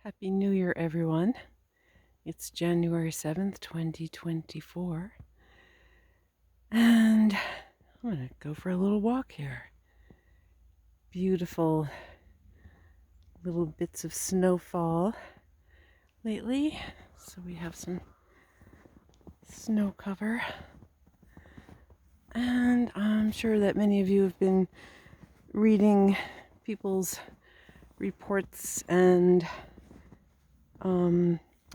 Happy New Year, everyone. It's January 7th, 2024, and I'm going to go for a little walk here. Beautiful little bits of snowfall lately, so we have some snow cover. And I'm sure that many of you have been reading people's reports and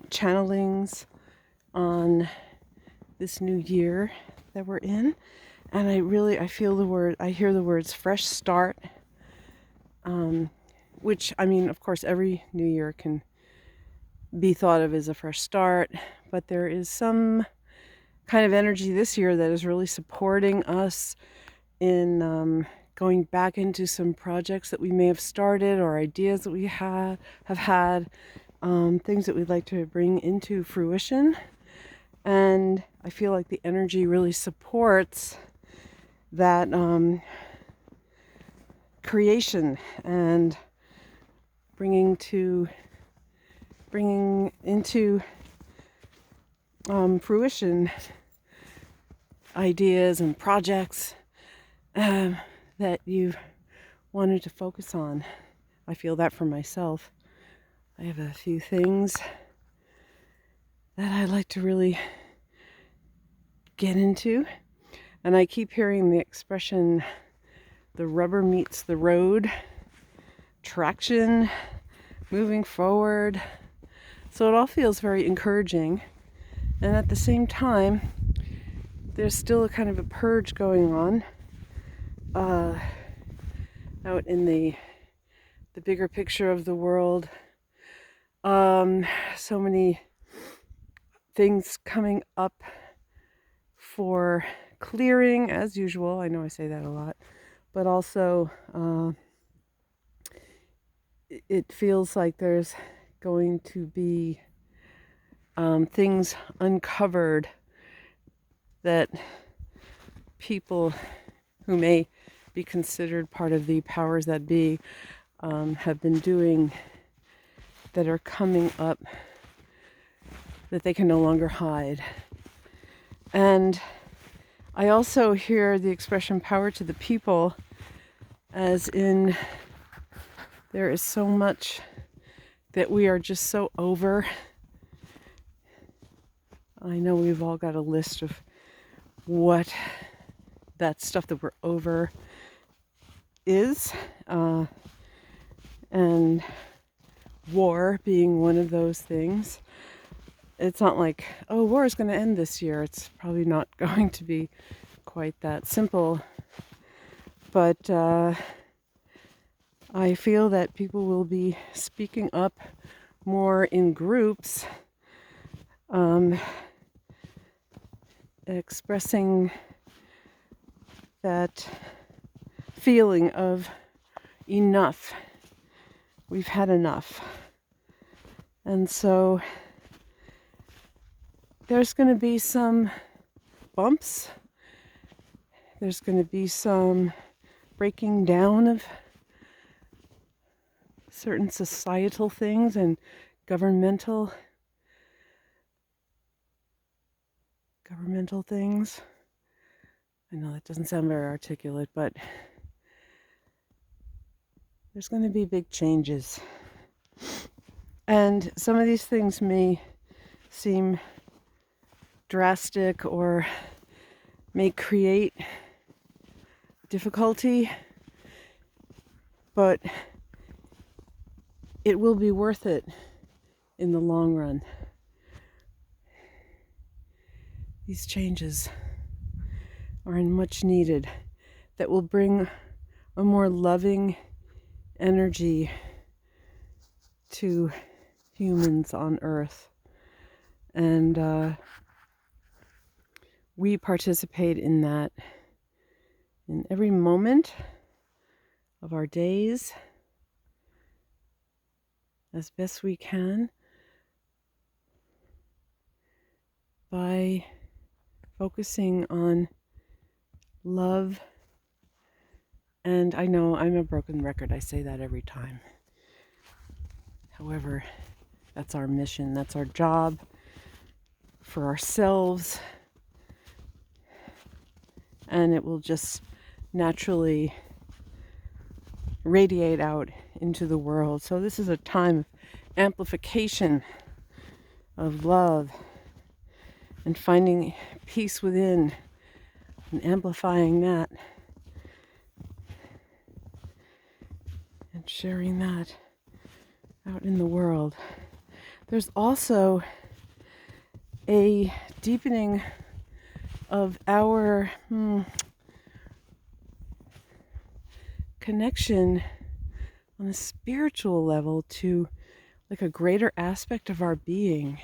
channelings on this new year that we're in, and I hear the words fresh start, which, I mean, of course every new year can be thought of as a fresh start, but there is some kind of energy this year that is really supporting us in going back into some projects that we may have started, or ideas that we have had, things that we'd like to bring into fruition. And I feel like the energy really supports that creation and bringing into fruition ideas and projects that you've wanted to focus on. I feel that for myself. I have a few things that I'd like to really get into, and I keep hearing the expression, the rubber meets the road, traction, moving forward. So it all feels very encouraging, and at the same time there's still a kind of a purge going on out in the bigger picture of the world. So many things coming up for clearing, as usual. I know I say that a lot, but also it feels like there's going to be things uncovered that people who may be considered part of the powers that be have been doing, that are coming up, that they can no longer hide. And I also hear the expression power to the people, as in there is so much that we are just so over. I know we've all got a list of what that stuff that we're over is, and war being one of those things. It's not like, oh, war is going to end this year. It's probably not going to be quite that simple. But I feel that people will be speaking up more in groups, expressing that feeling of enough. We've had enough. And so there's going to be some bumps. There's going to be some breaking down of certain societal things and governmental things. I know that doesn't sound very articulate, but there's going to be big changes. And some of these things may seem drastic or may create difficulty, but it will be worth it in the long run. These changes are much needed, that will bring a more loving energy to humans on Earth. And we participate in that in every moment of our days as best we can, by focusing on love. And I know I'm a broken record, I say that every time. However, That's our mission. That's our job for ourselves. And it will just naturally radiate out into the world. So this is a time of amplification of love and finding peace within and amplifying that and sharing that out in the world. There's also a deepening of our connection on a spiritual level to like a greater aspect of our being.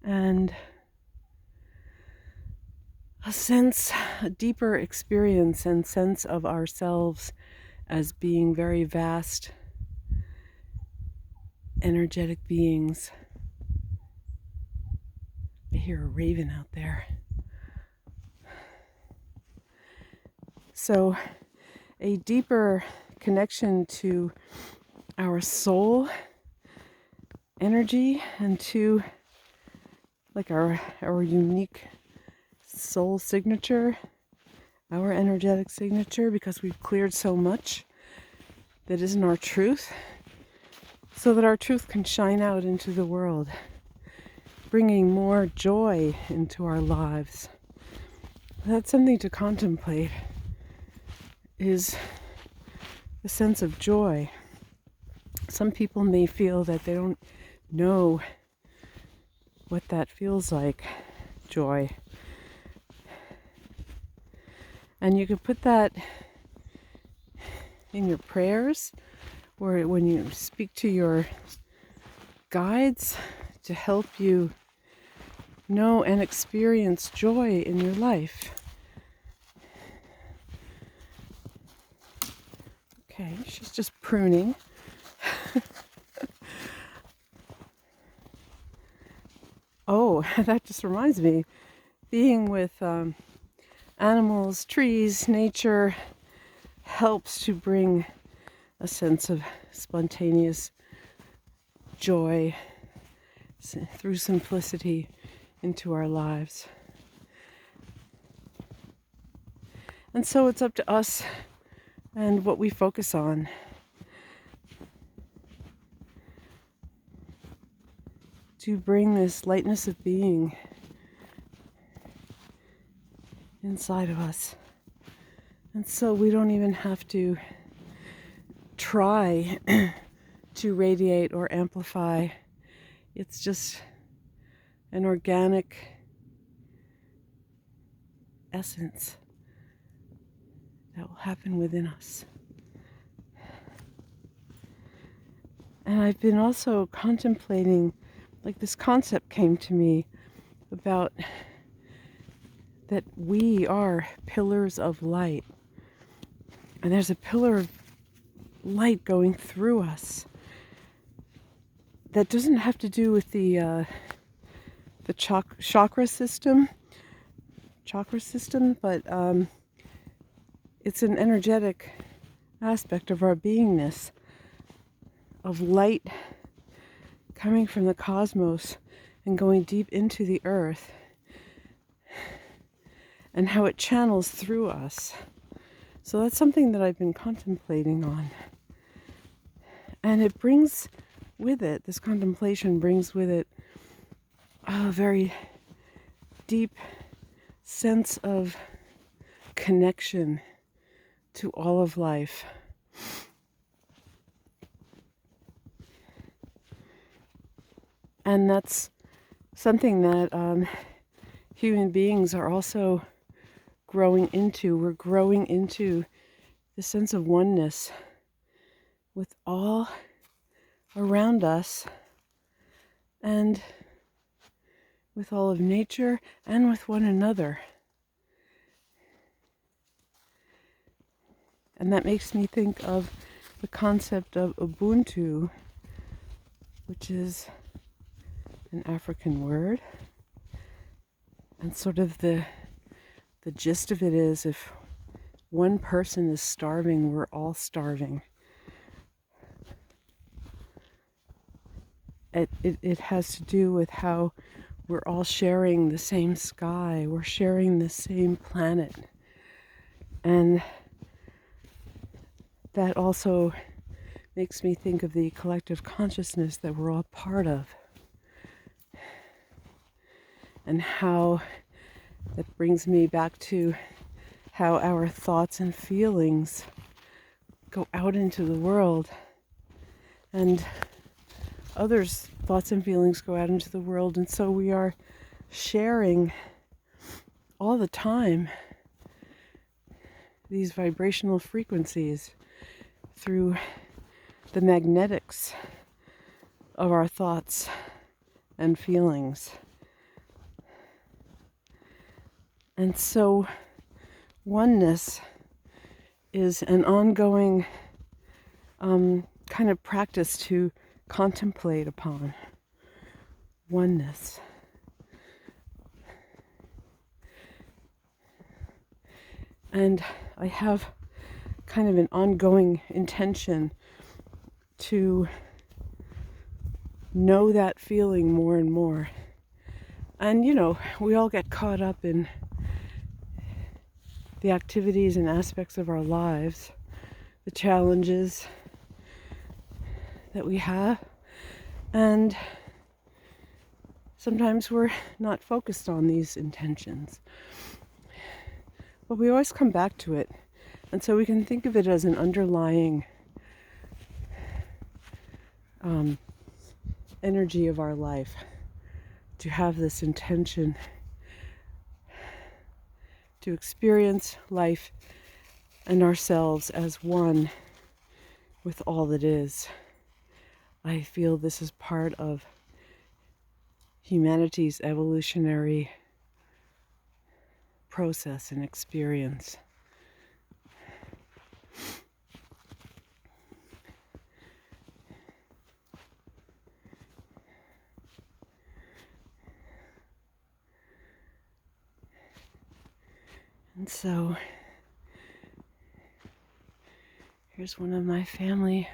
And a deeper experience and sense of ourselves as being very vast, energetic beings. I hear a raven out there. So, a deeper connection to our soul energy and to like our unique soul signature, our energetic signature, because we've cleared so much that isn't our truth, so that our truth can shine out into the world, bringing more joy into our lives. That's something to contemplate, is the sense of joy. Some people may feel that they don't know what that feels like, joy. And you could put that in your prayers, or when you speak to your guides to help you know and experience joy in your life. Okay, she's just pruning. Oh, that just reminds me, being with animals, trees, nature helps to bring a sense of spontaneous joy through simplicity into our lives. And so it's up to us and what we focus on. To bring this lightness of being inside of us. And so we don't even have to try to radiate or amplify. It's just an organic essence that will happen within us. And I've been also contemplating, like this concept came to me about that we are pillars of light. And there's a pillar of light going through us that doesn't have to do with the chakra system, but it's an energetic aspect of our beingness, of light coming from the cosmos and going deep into the earth, and how it channels through us. So that's something that I've been contemplating on. And it brings with it, this contemplation brings with it a very deep sense of connection to all of life. And that's something that human beings are also growing into. We're growing into the sense of oneness with all around us and with all of nature and with one another. And that makes me think of the concept of Ubuntu, which is an African word. And sort of the gist of it is, if one person is starving, we're all starving. It has to do with how we're all sharing the same sky, we're sharing the same planet. And that also makes me think of the collective consciousness that we're all part of. And how that brings me back to how our thoughts and feelings go out into the world, and others' thoughts and feelings go out into the world, and so we are sharing all the time these vibrational frequencies through the magnetics of our thoughts and feelings. And so oneness is an ongoing kind of practice to contemplate upon oneness. And I have kind of an ongoing intention to know that feeling more and more. And you know, we all get caught up in the activities and aspects of our lives, the challenges that we have, and sometimes we're not focused on these intentions. But we always come back to it, and so we can think of it as an underlying energy of our life, to have this intention to experience life and ourselves as one with all that is. I feel this is part of humanity's evolutionary process and experience. And so here's one of my family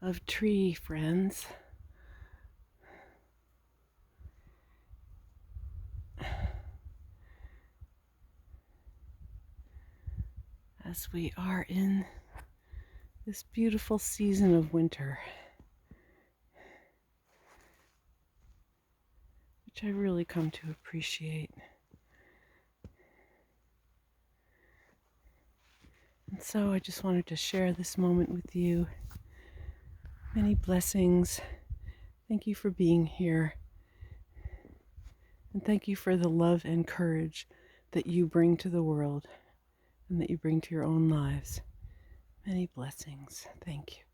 of tree friends. As we are in this beautiful season of winter, which I really come to appreciate. And so I just wanted to share this moment with you. Many blessings. Thank you for being here. And thank you for the love and courage that you bring to the world and that you bring to your own lives. Many blessings. Thank you.